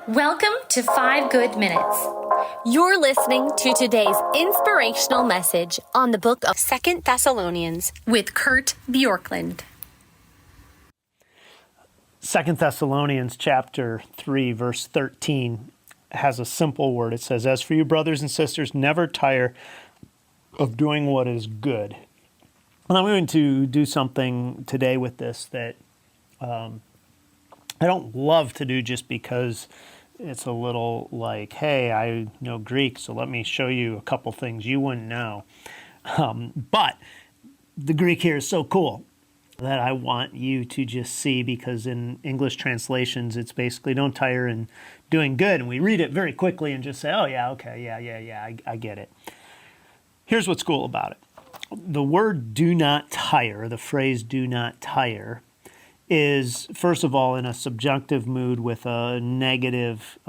Welcome to 5 Good Minutes. You're listening to today's inspirational message on the book of 2 Thessalonians with Kurt Bjorklund. 2 Thessalonians chapter 3, verse 13 has a simple word. It says, "As for you, brothers and sisters, never tire of doing what is good." And I'm going to do something today with this that I don't love to do just because it's a little like, hey, I know Greek, so let me show you a couple things you wouldn't know. But the Greek here is so cool that I want you to just see, because in English translations, it's basically don't tire in doing good. And we read it very quickly and just say, oh, yeah, okay, yeah, I get it. Here's what's cool about it. The word do not tire, the phrase do not tire, is, first of all, in a subjunctive mood with a negative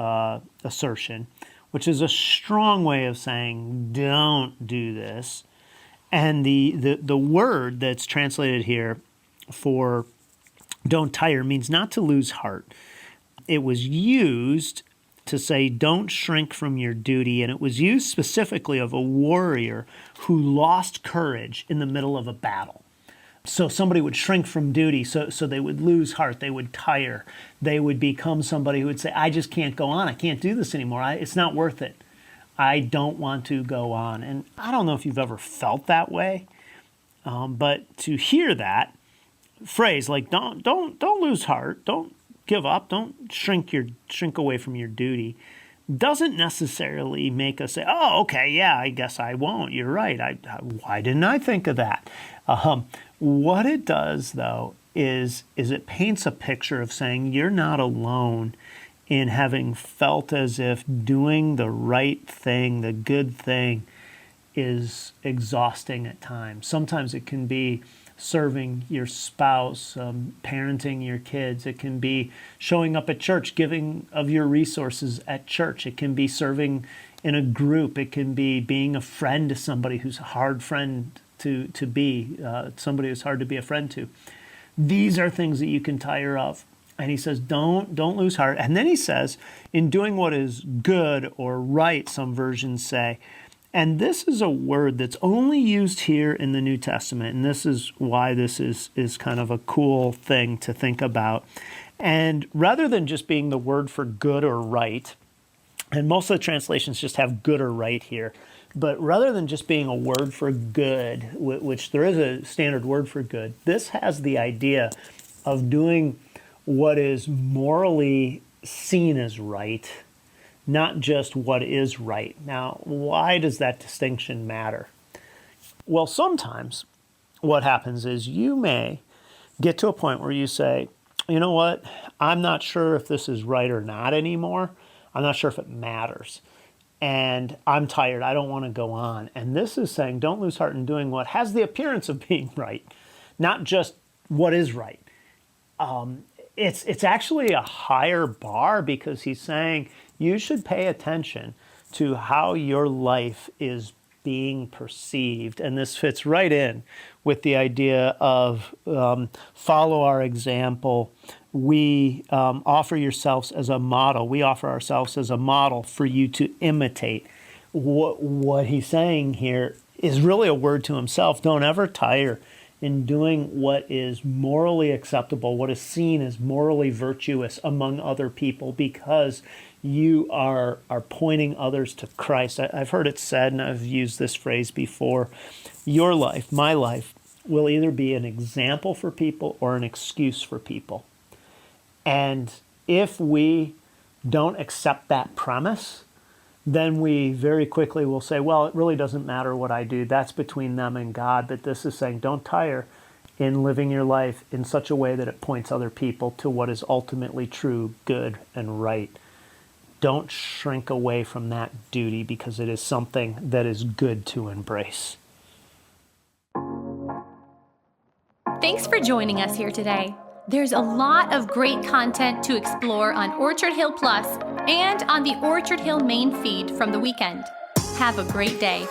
assertion, which is a strong way of saying don't do this. And the word that's translated here for don't tire means not to lose heart. It was used to say don't shrink from your duty, and it was used specifically of a warrior who lost courage in the middle of a battle. So somebody would shrink from duty, so they would lose heart, they would tire, they would become somebody who would say, I just can't go on, I can't do this anymore, it's not worth it, I don't want to go on. And I don't know if you've ever felt that way, but to hear that phrase, like don't lose heart, don't give up, don't shrink away from your duty, doesn't necessarily make us say, oh, okay, yeah, I guess I won't. You're right. Why didn't I think of that? What it does, though, is it paints a picture of saying you're not alone in having felt as if doing the right thing, the good thing, is exhausting at times. Sometimes it can be serving your spouse, parenting your kids. It can be showing up at church, giving of your resources at church. It can be serving in a group. It can be being a friend to somebody who's a hard friend to be, somebody who's hard to be a friend to. These are things that you can tire of. And he says, don't lose heart. And then he says, in doing what is good or right, some versions say. And this is a word that's only used here in the New Testament. And this is why this is kind of a cool thing to think about. And rather than just being the word for good or right, and most of the translations just have good or right here, but rather than just being a word for good, which there is a standard word for good, this has the idea of doing what is morally seen as right, not just what is right. Now, why does that distinction matter? Well, sometimes what happens is you may get to a point where you say, you know what, I'm not sure if this is right or not anymore. I'm not sure if it matters. And I'm tired. I don't want to go on. And this is saying don't lose heart in doing what has the appearance of being right, not just what is right. It's actually a higher bar, because he's saying you should pay attention to how your life is being perceived. And this fits right in with the idea of follow our example. We offer yourselves as a model. We offer ourselves as a model for you to imitate. What he's saying here is really a word to himself. Don't ever tire in doing what is morally acceptable, what is seen as morally virtuous among other people, because you are pointing others to Christ. I've heard it said, and I've used this phrase before, your life, my life, will either be an example for people or an excuse for people. And if we don't accept that premise, then we very quickly will say, well, it really doesn't matter what I do. That's between them and God. But this is saying don't tire in living your life in such a way that it points other people to what is ultimately true, good, and right. Don't shrink away from that duty, because it is something that is good to embrace. Thanks for joining us here today. There's a lot of great content to explore on Orchard Hill Plus and on the Orchard Hill main feed from the weekend. Have a great day.